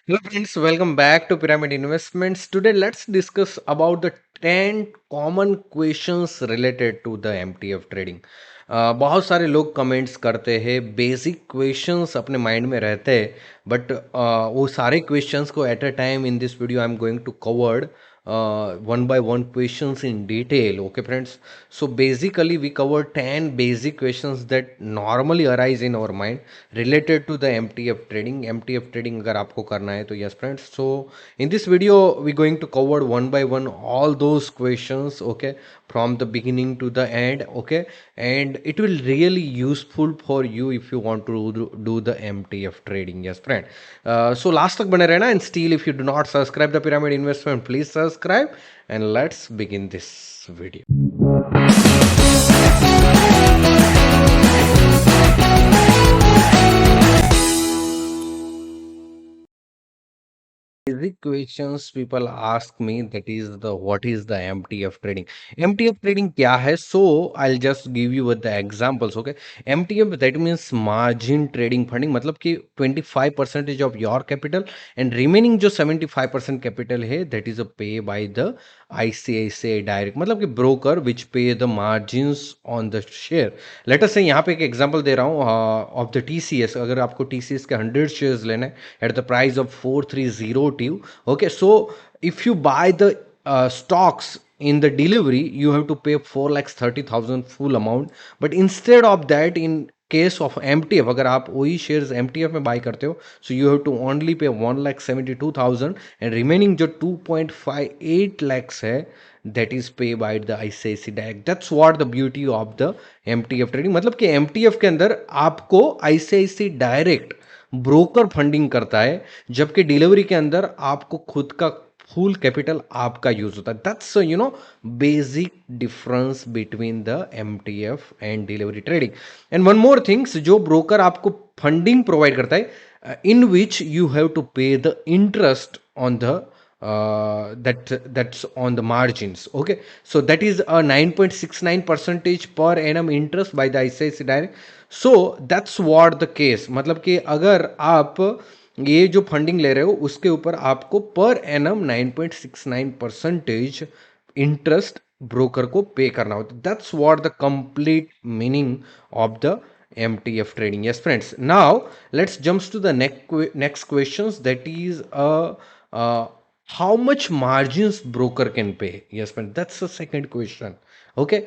Hello friends, welcome back to Pyramid Investments. Today let's discuss about the 10 common questions related to the MTF trading. बहुत सारे लोग comments करते हैं, basic questions अपने mind में रहते हैं, बट वो सारे क्वेश्चंस को at a time in this video I am going to covered one by one questions in detail. Okay friends, so basically we covered 10 basic questions that normally arise in our mind related to the MTF trading अगर आपको करना है तो yes friends, so in this video we going to cover one by one all those questions, okay, from the beginning to the end, okay, and it will really useful for you if you want to do the MTF trading. Yes friend, so last तक बने रहना, and still if you do not subscribe the Pyramid Investment, please subscribe and let's begin this video. Basic questions people ask me, that is the what is the MTF trading. MTF trading क्या है? So I'll just give you with the examples. Okay, MTF that means margin trading funding, मतलब कि 25% of your capital and remaining जो 75% capital है that is a pay by the ICICI direct, मतलब कि broker which pay the margins on the share. Let us से यहाँ पे एक एग्जांपल दे रहा हूँ ऑफ द TCS. अगर आपको TCS के 100 शेयर्स लेना है at the price of 4302, okay, so if you buy the stocks in the delivery you have to pay 4,30,000 full amount, but instead of that in case of MTF अगर आप वही shares MTF में buy करते हो so you have to only pay 1,72,000 and remaining जो 2.58 lakhs है that is pay by the ICICI direct. That's what the beauty of the MTF trading, मतलब कि MTF के अंदर आपको ICICI डायरेक्ट ब्रोकर फंडिंग करता है, जबकि डिलीवरी के अंदर आपको खुद का फुल कैपिटल आपका यूज होता है. That's basic difference between the MTF and delivery trading. And one more things, जो ब्रोकर आपको फंडिंग प्रोवाइड करता है in which you have to pay the interest on the that's on the margins. Okay, so that is a 9.69 percentage per annum interest by the ICICI direct. So that's what the case, मतलब कि अगर आप ये जो funding ले रहे हो उसके ऊपर आपको पर एनम 9.69% इंटरेस्ट ब्रोकर को पे करना होता है. That's what the complete meaning of the MTF trading. Yes friends, now let's jump to the next questions, that is how much margins broker can pay. Yes friend, that's the second question. Okay,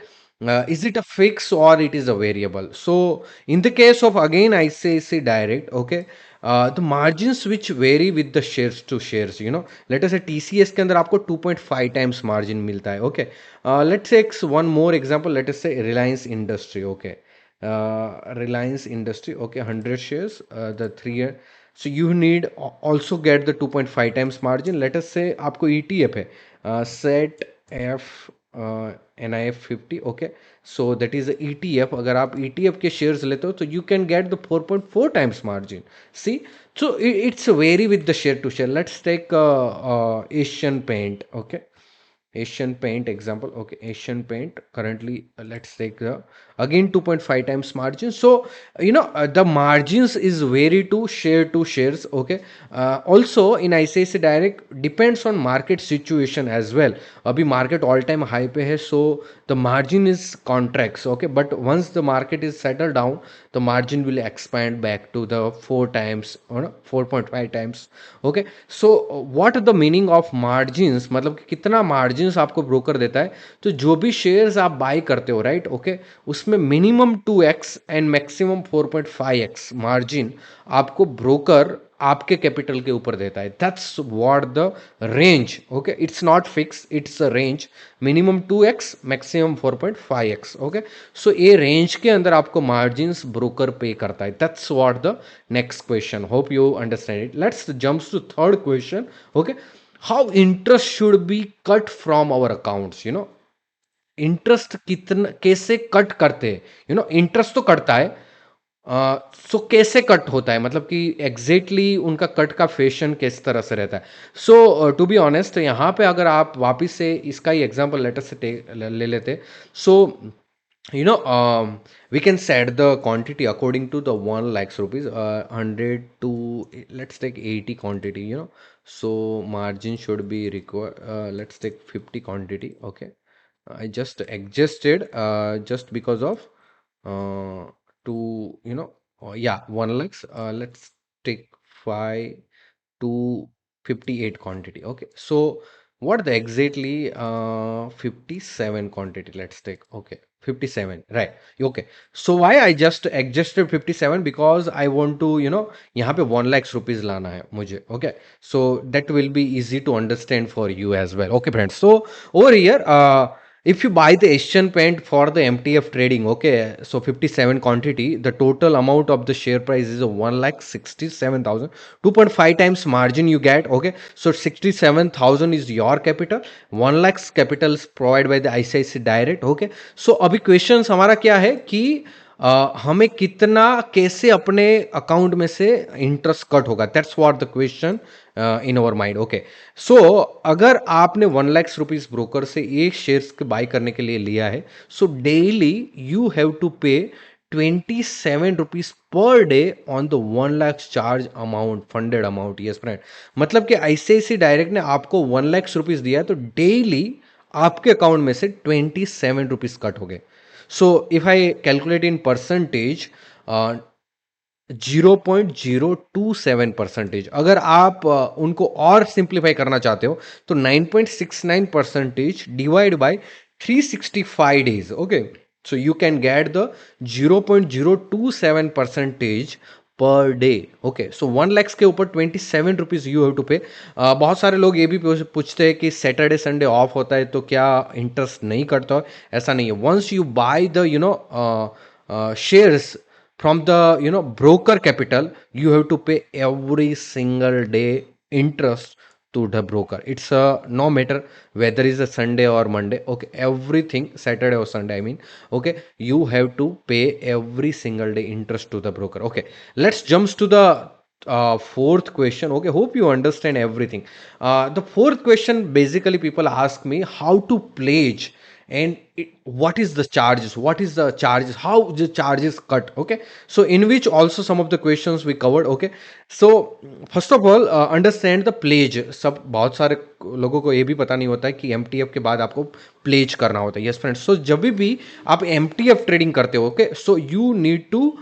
is it a fix or it is a variable? So in the case of again ICICI direct, okay, the margins which vary with the shares to shares, let us say TCS के अंदर आपको 2.5 times margin मिलता है. Okay, let's take one more example, let us say Reliance Industry. Okay, Reliance Industry, okay, 100 shares, the 3 year, so you need also get the 2.5 times margin. Let us say आपको ETF है, set F NIF 50. Okay, so that is a ETF. अगर आप ETF के shares लेते हो तो you can get the 4.4 times margin. See, so it's vary with the share to share. Let's take Asian Paint. Okay, Asian Paint example. Okay, Asian Paint currently, let's take the again 2.5 times margin. So the margins is vary to shares. Okay, also in ICICI direct depends on market situation as well. अभी market all time high पे है, so the margin is contracts. Okay, but once the market is settled down the margin will expand back to the 4 times or 4.5 times. Okay, so what the meaning of margins, मतलब कि कितना margins आपको broker देता है. तो जो भी shares आप buy करते हो, right, okay, उसमें minimum 2x and maximum 4.5x margin आपको broker आपके कैपिटल के ऊपर देता है. That's what the range. Okay, it's not fix, it's a range. Minimum 2x, maximum 4.5x. Okay, so ये रेंज के अंदर आपको मार्जिन्स ब्रोकर पे करता है. That's what the next question. Hope you understand it. Let's jump to third question. Okay, how interest should be cut from our accounts. Interest कितना कैसे cut करते हैं. इंटरेस्ट तो कटता है, सो कैसे कट होता है, मतलब कि एग्जैक्टली उनका कट का फैशन किस तरह से रहता है. सो टू बी ऑनेस्ट, यहाँ पे अगर आप वापस से इसका ही एग्जांपल लेटर से ले लेते. सो you know we can set the quantity according to the 1 lakhs rupees, 100 to, let's take 80 quantity, so margin should be required, let's take 50 quantity. Okay, I just adjusted just because of to, yeah, 1 lakhs, let's take 5 to 58 quantity. Okay, so what the exactly 57 quantity, let's take. Okay, 57, right? Okay, so why I just adjusted 57, because I want to, यहाँ पे 1 lakhs rupees लाना है मुझे. Okay, so that will be easy to understand for you as well. Okay friends, so over here, if you buy the Asian Paint for the MTF trading, okay, so 57 quantity, the total amount of the share price is 1,67,000. 2.5 times margin you get. Okay, so 67,000 is your capital. 1 lakhs capital is provided by the ICICI Direct. Okay, so अभी question हमारा क्या है कि हमें कितना कैसे अपने account में से इंटरेस्ट कट होगा, that's what the question in our mind. Okay, so अगर आपने 1 लाख रुपीज ब्रोकर से एक शेयर्स के बाय करने के लिए लिया है, so daily you have to pay 27 rupees per day on the 1 lakh charge amount, funded amount. Yes friend, मतलब कि ICICI डायरेक्ट ने आपको 1 लाख रुपीज दिया है, तो डेली आपके अकाउंट में से 27 रुपीज कट हो गए. So if I calculate in percentage, 0.027%. अगर आप उनको और सिंप्लीफाई करना चाहते हो, तो 9.69% divide by 365 days. Okay, so you can get the 0.027% per day. Okay, so 1 lakhs के ऊपर 27 रुपीज यू हैव टू पे. बहुत सारे लोग ये भी पूछते हैं कि सैटरडे संडे ऑफ होता है तो क्या इंटरेस्ट नहीं कटता है. ऐसा नहीं है. Once you buy the shares from the broker capital, you have to pay every single day interest to the broker. It's no matter whether it's a Sunday or Monday. Okay, everything, Saturday or Sunday, I mean. Okay, you have to pay every single day interest to the broker. Okay, let's jump to the fourth question. Okay, hope you understand everything. The fourth question, basically people ask me how to pledge, and what is the charges, what is the charges, how the charges cut. Okay, so in which also some of the questions we covered. Okay, so first of all, understand the pledge. सब बहुत सारे लोगों को ये भी पता नहीं होता है कि MTF के बाद आपको प्लेज करना होता है. यस फ्रेंड्स, सो जब भी आप MTF ट्रेडिंग करते हो, okay, so you need to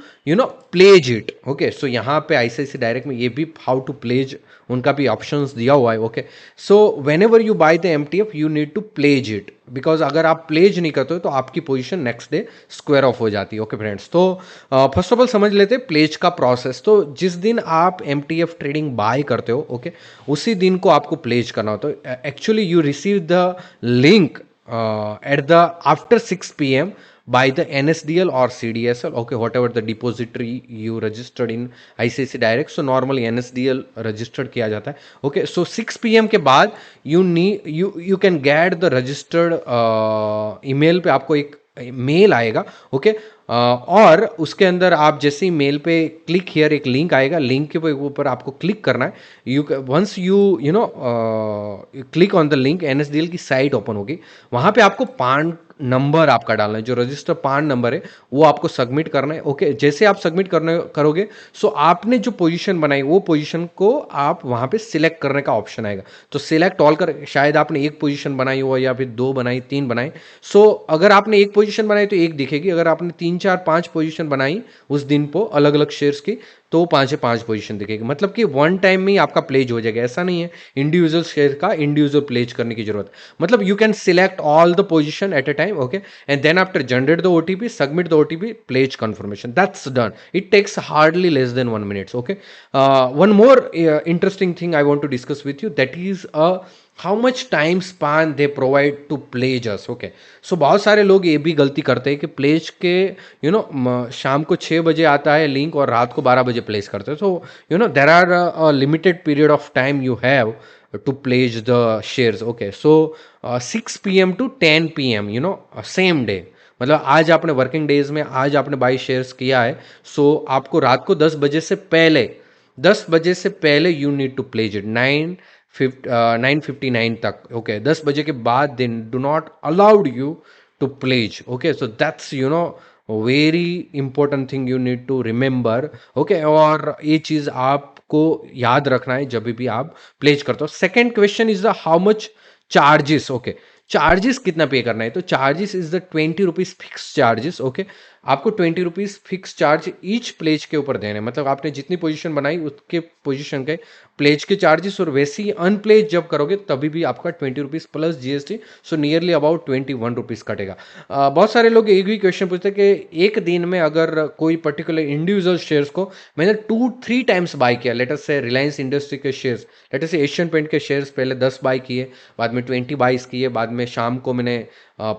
pledge it. Okay, so यहाँ पे ICICI डायरेक्ट में ये भी हाउ टू प्लेज, उनका भी ऑप्शंस दिया हुआ है. Okay, so whenever you buy the MTF you need to pledge it, because अगर आप प्लेज नहीं करते हो तो आपकी position next day square off हो जाती है. ओके फ्रेंड्स, तो फर्स्ट ऑफ ऑल समझ लेते हैं प्लेज का प्रोसेस. तो जिस दिन आप MTF ट्रेडिंग बाय करते हो, ओके, उसी दिन को आपको प्लेज करना होता है. Actually you receive the link at the after 6 p.m. by the NSDL or CDSL. Okay, whatever the depository you registered in ICICI Direct. So normally NSDL registered किया जाता है. Okay, so 6 p.m. के बाद you can get the registered email पे आपको एक mail आएगा. Okay, और उसके अंदर आप जैसे ही मेल पे क्लिक हियर एक लिंक आएगा, लिंक के ऊपर आपको क्लिक करना है. You once you know click on the link, NSDL की साइट ओपन होगी. वहां पे आपको पान नंबर आपका डालना है, जो रजिस्टर पान नंबर है वो आपको सबमिट करना है. ओके, जैसे आप सबमिट करने करोगे, सो आपने जो पोजीशन बनाई वो पोजीशन को आप वहां पे सिलेक्ट करने का ऑप्शन आएगा. तो सिलेक्ट ऑल कर, शायद आपने एक पोजीशन बनाई हो या फिर 2 बनाई, 3 बनाई. सो अगर आपने एक पोजीशन बनाई तो एक दिखेगी, अगर आपने 3 4 5 पोजीशन बनाई उस दिन को अलग अलग शेयर्स की, तो 5 पोजीशन दिखेगी. मतलब कि वन टाइम में ही आपका प्लेज हो जाएगा. ऐसा नहीं है इंडिविजुअल शेयर का इंडिविजुअल प्लेज करने की जरूरत. मतलब you can select all the position at a time. Okay, and then after generate the OTP, submit the OTP, pledge confirmation, that's done. It takes hardly less than 1 minute. Okay, one more interesting thing I want to discuss with you, that is how much time span they provide to pledge us. Okay, so बहुत सारे लोग ये भी गलती करते हैं कि pledge के शाम को 6 बजे आता है लिंक और रात को 12 बजे प्लेस करते हैं. So there are a limited period of time you have to pledge the shares. Okay, so 6 p.m. to 10 p.m. Same day. मतलब आज आपने वर्किंग डेज में आज आपने बाई शेयर्स किया है, सो आपको रात को 10 बजे से पहले, 10 बजे से पहले you need to pledge it 9:59 तक. ओके, 10 बजे के बाद दिन do not allowed you to pledge. Okay, so that's very important thing you need to remember. Okay, और ये चीज आपको याद रखना है जब भी आप प्लेज करते हो. Second question is the how much charges. Okay, charges कितना पे करना है? तो charges is the 20 rupees fix charges. Okay, आपको 20 rupees fix charge each pledge के ऊपर देने, मतलब आपने जितनी पोजीशन बनाई उसके पोजीशन के प्लेज के चार्जेस, और वैसे ही अनप्लेज जब करोगे तभी भी आपका 20 rupees plus GST, so nearly about 21 rupees कटेगा. बहुत सारे लोग एक भी क्वेश्चन पूछते हैं कि एक दिन में अगर कोई पर्टिकुलर इंडिविजुअल शेयर्स को मैंने 2-3 टाइम्स बाय किया, लेट अस से रिलायंस इंडस्ट्री के शेयर्स, लेट अस से एशियन पेंट के शेयर्स पहले 10 बाय किए, बाद में 20 बाइस किए, बाद में शाम को मैंने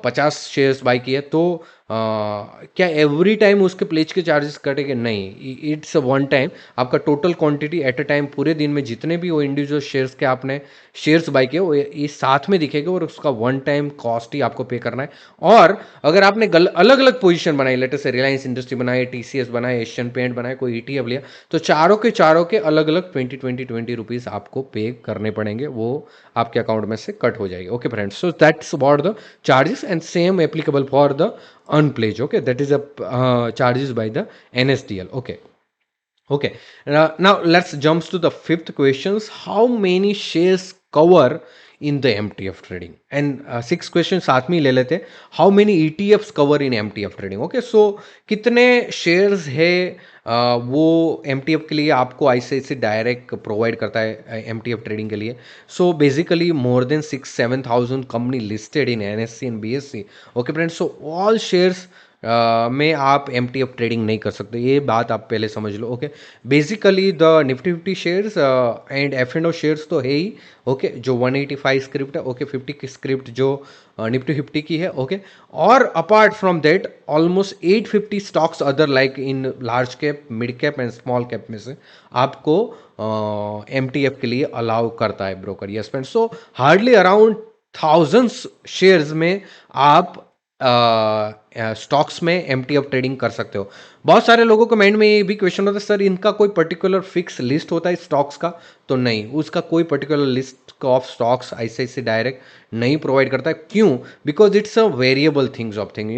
50 शेयर्स बाय किए, तो क्या एवरी टाइम उसके प्लेज के चार्जेस कटेंगे? नहीं, इट्स वन टाइम. आपका total quantity eight a time पूरे दिन में जितने भी वो इंडिविजुअल शेयर्स के आपने शेयर्स बाय किए वो ये साथ में दिखेगा, और उसका वन टाइम कॉस्ट ही आपको पे करना है. और अगर आपने अलग अलग पोजीशन बनाई, लेट अस से रिलायंस इंडस्ट्री बनाए, टीसीएस बनाए, एशियन पेंट बनाए, कोई ईटीएफ लिया, तो चारों के अलग अलग 20 आपको पे करने पड़ेंगे, वो आपके अकाउंट में से कट हो जाएगी. Okay friends, so that's about the charges and same applicable for the unpledged. Okay, that is a charges by the NSDL. Okay. Okay, now let's jump to the fifth questions. How many shares cover in the MTF trading? And six questions साथ में ही ले लेते हैं. How many ETFs cover in MTF trading? Okay, so कितने shares है वो MTF के लिए आपको ICICI डायरेक्ट प्रोवाइड करता है MTF ट्रेडिंग के लिए. So basically more than 6-7 thousand company listed in NSE and BSE. Okay friends, so all shares में आप MTF ट्रेडिंग नहीं कर सकते, ये बात आप पहले समझ लो. Okay, basically the Nifty 50 shares and F&O shares तो है ही. ओके, जो 185 स्क्रिप्ट है. ओके, 50 की स्क्रिप्ट जो निफ्टी 50 की है. ओके, और apart from that almost 850 stocks other like in large cap, mid cap and small cap में से आपको MTF के लिए अलाउ करता है ब्रोकर. यस फ्रेंड्स, सो हार्डली अराउंड थाउजेंड्स शेयर्स में आप स्टॉक्स में MTF ट्रेडिंग कर सकते हो. बहुत सारे लोगों के माइंड में ये भी क्वेश्चन होता है, सर इनका कोई पर्टिकुलर फिक्स लिस्ट होता है स्टॉक्स का? तो नहीं, उसका कोई particular list of stocks ICICI direct नहीं प्रोवाइड करता है. क्यों? Because it's a variable things of thing.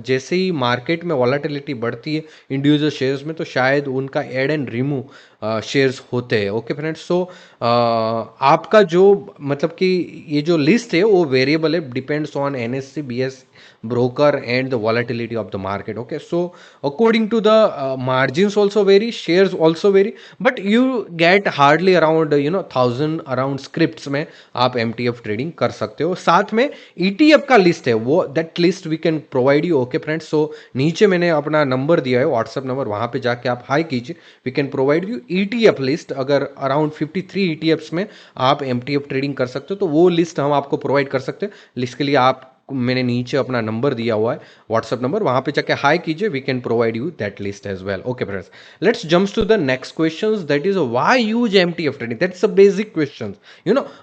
जैसे ही मार्केट में वॉलेटिलिटी बढ़ती है इंडिविजुअल शेयर्स में, तो शायद उनका ऐड एंड रिमूव शेयर्स होते हैं. ओके फ्रेंड्स, सो आपका जो मतलब कि ये जो लिस्ट है वो वेरिएबल है, depends on NSE BSE broker and the volatility of the market. Okay, so according to the margins also vary, shares also vary, but you get hardly around 1000 around scripts में आप MTF trading कर सकते हो. साथ में ETF का list है, वो that list we can provide you. Okay friends, so नीचे मैंने अपना नंबर दिया है, व्हाट्सएप नंबर, वहां पे जाके आप हाई कीजिए. We can provide you ETF list. अगर अराउंड 53 ETFs में आप MTF ट्रेडिंग कर सकते हो तो वो लिस्ट हम आपको प्रोवाइड कर सकते हैं. लिस्ट के लिए आप मैंने नीचे अपना नंबर दिया हुआ है, व्हाट्सएप नंबर, वहां पे जाके हाई कीजिए. We can provide you that list as well. Okay friends, let's jump to the next questions, that is why use MTF trading. That's a basic question.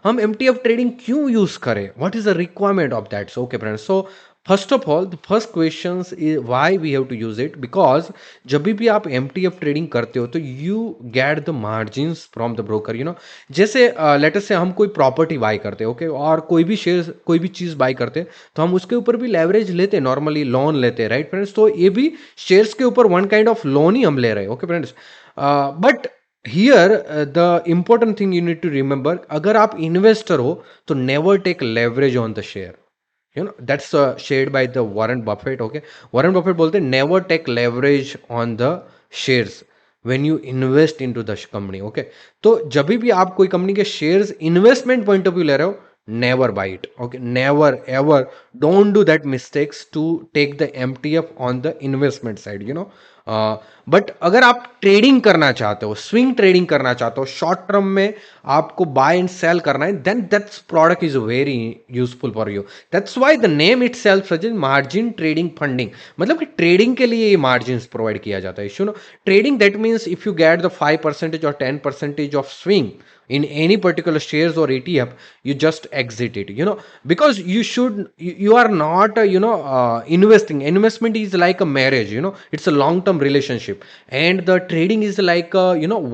हम MTF ट्रेडिंग क्यों use करें? What is the requirement of that? Okay friends, so first of all the first question is why we have to use it. Because जब भी आप MTF trading करते हो तो you get the margins from the broker. जैसे let us से हम कोई प्रॉपर्टी बाय करते हैं, ओके, और कोई भी शेयर, कोई भी चीज बाय करते हैं, तो हम उसके ऊपर भी लेवरेज लेते हैं, नॉर्मली लोन लेते हैं, राइट फ्रेंड्स? तो ये भी शेयर्स के ऊपर वन काइंड ऑफ लोन ही हम ले रहे हैं. Okay friends, but here the important thing you need to remember, अगर आप इन्वेस्टर हो तो never take leverage on the share. That's shared by the Warren Buffett. Okay, Warren Buffett बोलते हैं never take leverage on the shares when you invest into the company. Okay, तो जब भी आप कोई कंपनी के shares investment point of view ले रहे हो, never buy it. Okay, never ever, don't do that mistakes to take the MTF on the investment side. But अगर आप ट्रेडिंग करना चाहते हो, स्विंग ट्रेडिंग करना चाहते हो, शॉर्ट टर्म में आपको बाय एंड सेल करना है, then that's product is very useful for you. That's why the name itself suggest margin trading funding. मतलब कि ट्रेडिंग के लिए ये मार्जिन प्रोवाइड किया जाता है. Trading that means if you get the 5% or 10% of swing in any particular shares or ETF, you just exit it, because you are not investing. Investment is like a marriage, it's a long term relationship, and the trading is like a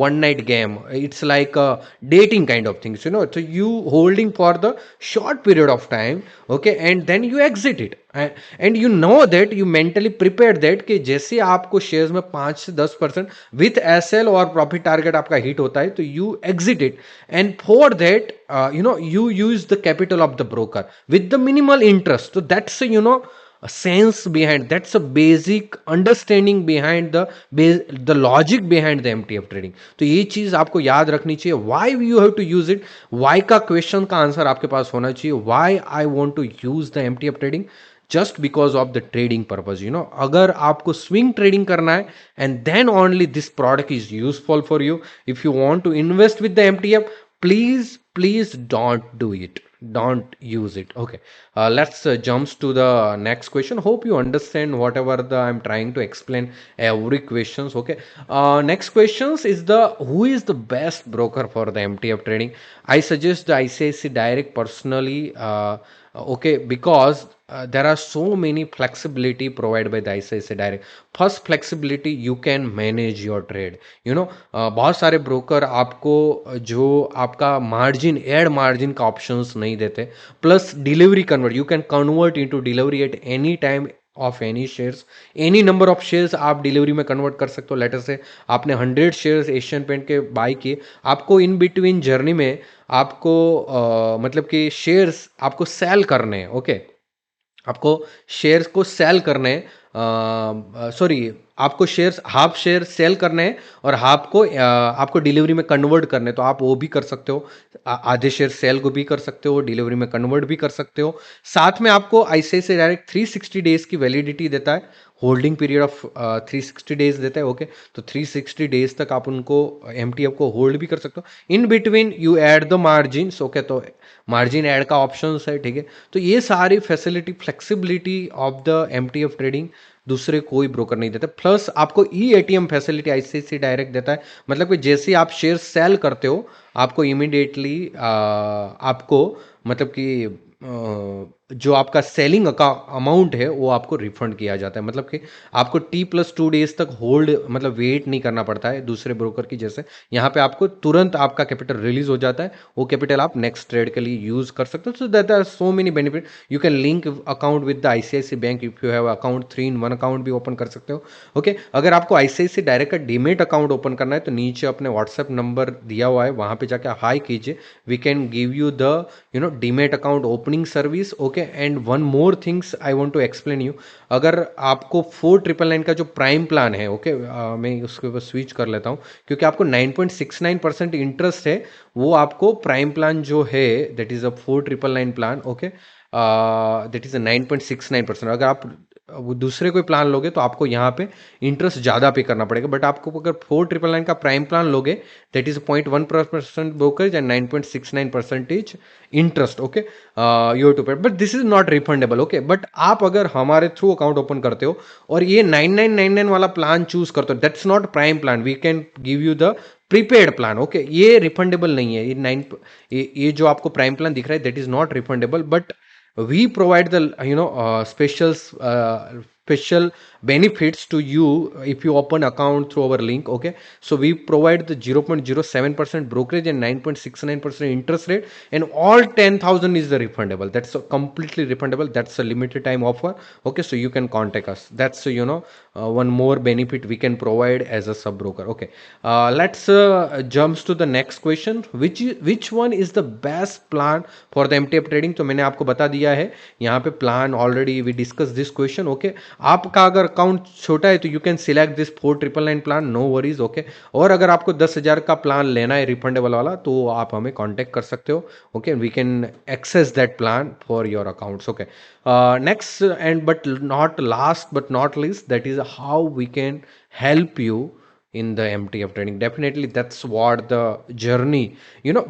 one night game. It's like a dating kind of things, so you holding for the short period of time, okay, and then you exit it. And you know that, you mentally prepare that कि जैसे आपको shares में 5 से 10% with SL और profit target आपका hit होता है तो you exit it, and for that you use the capital of the broker with the minimal interest. तो that's a sense behind, that's a basic understanding behind the logic behind the MTF trading. तो ये चीज आपको याद रखनी चाहिए. why you have to use it, why का question का आंसर आपके पास होना चाहिए. why I want to use the MTF trading, just because of the trading purpose. अगर आपको swing trading करना है, and then only this product is useful for you. If you want to invest with the MTF, please don't do it, don't use it. Okay, let's jumps to the next question. Hope you understand whatever the I'm trying to explain every questions. Okay, next questions is the who is the best broker for the MTF trading. I suggest the ICICI Direct personally. Okay, because there are so many flexibility provided by the ICICI Direct. First flexibility, you can manage your trade. बहुत सारे broker आपको जो आपका margin, add margin का options नहीं देते. Plus delivery convert, you can convert into delivery at any time of any shares. Any number of shares आप delivery में कन्वर्ट कर सकते हो. लेटर से आपने 100 शेयर्स एशियन पेंट के बाय किए, आपको इन बिटवीन जर्नी में आपको मतलब कि शेयर्स आपको सेल करने हैं. ओके, आपको शेयर्स को सेल करने, सॉरी, आपको शेयर्स, हाफ शेयर सेल करने हैं और हाफ को आपको डिलीवरी में कन्वर्ट करने, तो आप वो भी कर सकते हो. आधे शेयर सेल को भी कर सकते हो, डिलीवरी में कन्वर्ट भी कर सकते हो. साथ में आपको आईसीआईसीआई डायरेक्ट 360 डेज की वैलिडिटी देता है, होल्डिंग पीरियड ऑफ 360 डेज देता है. ओके, तो 360 डेज तक आप उनको एमटीएफ को होल्ड भी कर सकते हो. In between you add the margin. Okay, तो मार्जिन ऐड का ऑप्शन है. ठीक है, तो ये सारी facility, flexibility of the MTF trading दूसरे कोई ब्रोकर नहीं देता. प्लस आपको ई एटीएम फैसिलिटी आईसीआईसीआई डायरेक्ट देता है. मतलब कि जैसे आप शेयर सेल करते हो, आपको इमीडिएटली आपको मतलब कि जो आपका सेलिंग का अमाउंट है वो आपको रिफंड किया जाता है. मतलब कि आपको T+2 डेज तक होल्ड, मतलब वेट नहीं करना पड़ता है दूसरे ब्रोकर की जैसे. यहाँ पे आपको तुरंत आपका कैपिटल रिलीज हो जाता है, वो कैपिटल आप नेक्स्ट ट्रेड के लिए यूज कर सकते हो. So that are so many benefit. You can link account with the ICICI bank. If you have account 3-in-1 account भी ओपन कर सकते हो. ओके, अगर आपको आईसीआईसी डायरेक्ट का डीमेट अकाउंट ओपन करना है तो नीचे अपने व्हाट्सएप नंबर दिया हुआ है, वहां पे जाके हाई कीजिए. We can give you the demat account opening service. Okay, and one more things I want to explain you. अगर आपको 4999 का जो प्राइम प्लान है, ओके, मैं उसके ऊपर स्विच कर लेता हूँ क्योंकि आपको 9.69% इंटरेस्ट है. वो आपको प्राइम प्लान जो है, that is a 4999 plan. Okay, that is a 9.69%. अगर आप वो दूसरे कोई प्लान लोगे तो आपको यहाँ पे इंटरेस्ट ज़्यादा पे करना पड़ेगा. बट आपको अगर 4999 का प्राइम प्लान लोगे, that is 0.1% brokerage and 9.69% interest. Okay, you to pay, but this is not refundable. Okay, but आप अगर हमारे थ्रू अकाउंट ओपन करते हो और ये 9999 वाला प्लान चूज करते हो, that's not prime plan. We can give you the prepaid plan. Okay, ये रिफंडेबल नहीं है. ये जो आपको प्राइम प्लान दिख रहा है, that is not refundable. But we provide the special benefits to you if you open account through our link. Okay, so we provide the 0.07% brokerage and 9.69% interest rate, and all 10,000 is the refundable. That's a completely refundable. That's a limited time offer. Okay, so you can contact us. That's one more benefit we can provide as a sub broker. Okay, let's jumps to the next question. Which one is the best plan for the MTF trading? तो मैंने आपको बता दिया है यहाँ पे plan already. We discuss this question. Okay, आपका अगर अकाउंट छोटा है तो you can select this 4999 plan, no worries. Okay, और अगर आपको 10,000 का प्लान लेना है रिफंडेबल वाला तो आप हमें कांटेक्ट कर सकते हो. Okay, we can access that plan for your accounts. Okay, next and but not last but not least, that is how we can help you in the MTF training. Definitely that's what the journey,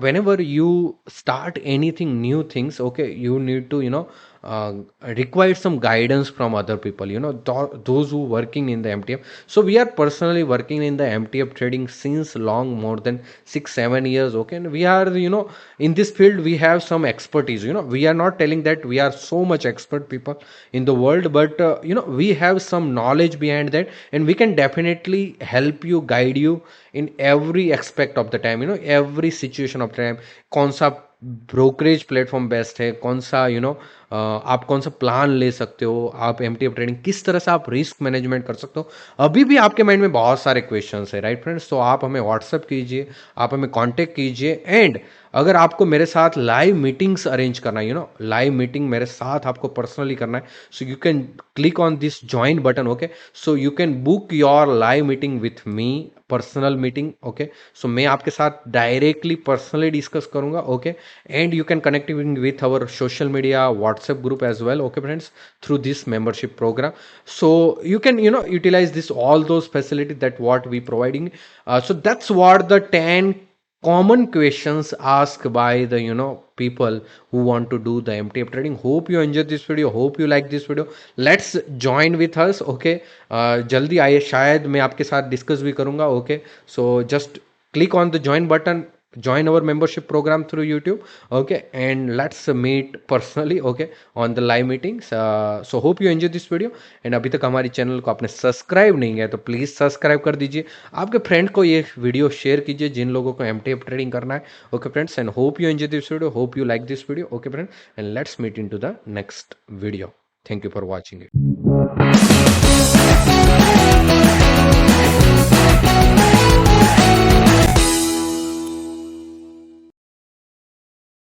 whenever you start anything new things, okay, you need to uh, require some guidance from other people, those who working in the MTF. So we are personally working in the MTF trading since long, more than 6-7 years. Okay, and we are in this field we have some expertise. We are not telling that we are so much expert people in the world, but we have some knowledge behind that, and we can definitely help you, guide you in every aspect of the time, every situation of the time. कौन सा brokerage platform best है, कौन सा आप कौन सा plan ले सकते हो, आप एमटीएफ ट्रेडिंग किस तरह से आप रिस्क मैनेजमेंट कर सकते हो। अभी भी आपके माइंड में बहुत सारे क्वेश्चंस है, राइट फ्रेंड्स। तो आप हमें व्हाट्सअप कीजिए, आप हमें कांटेक्ट कीजिए। एंड अगर आपको मेरे साथ लाइव मीटिंग्स अरेंज करना है, लाइव मीटिंग मेरे साथ आपको पर्सनली करना है, so you can click on this join button, okay. So you can book your live meeting with me, personal meeting, okay. So मैं आपके साथ डायरेक्टली पर्सनली डिस्कस करूंगा, okay. And you can connecting with our social media WhatsApp group as well, okay friends, through this membership program. So you can utilize this all those facilities that what we providing. So that's what the 10 common questions asked by the people who want to do the MTF trading. Hope you enjoyed this video, hope you like this video. Let's join with us, okay. जल्दी आइए, शायद मैं आपके साथ discuss भी करूंगा, okay. So just click on the join button, join our membership program through YouTube, okay, and let's meet personally, okay, on the live meetings. So hope you enjoy this video. And अभी तक हमारी channel को आपने subscribe नहीं किया तो please subscribe कर दीजिए, आपके फ्रेंड को ये वीडियो शेयर कीजिए जिन लोगों को एमटीएफ ट्रेडिंग करना है, okay friends. And hope you enjoy this video, hope you like this video, okay friend. And let's meet in to the next video. Thank you for watching it.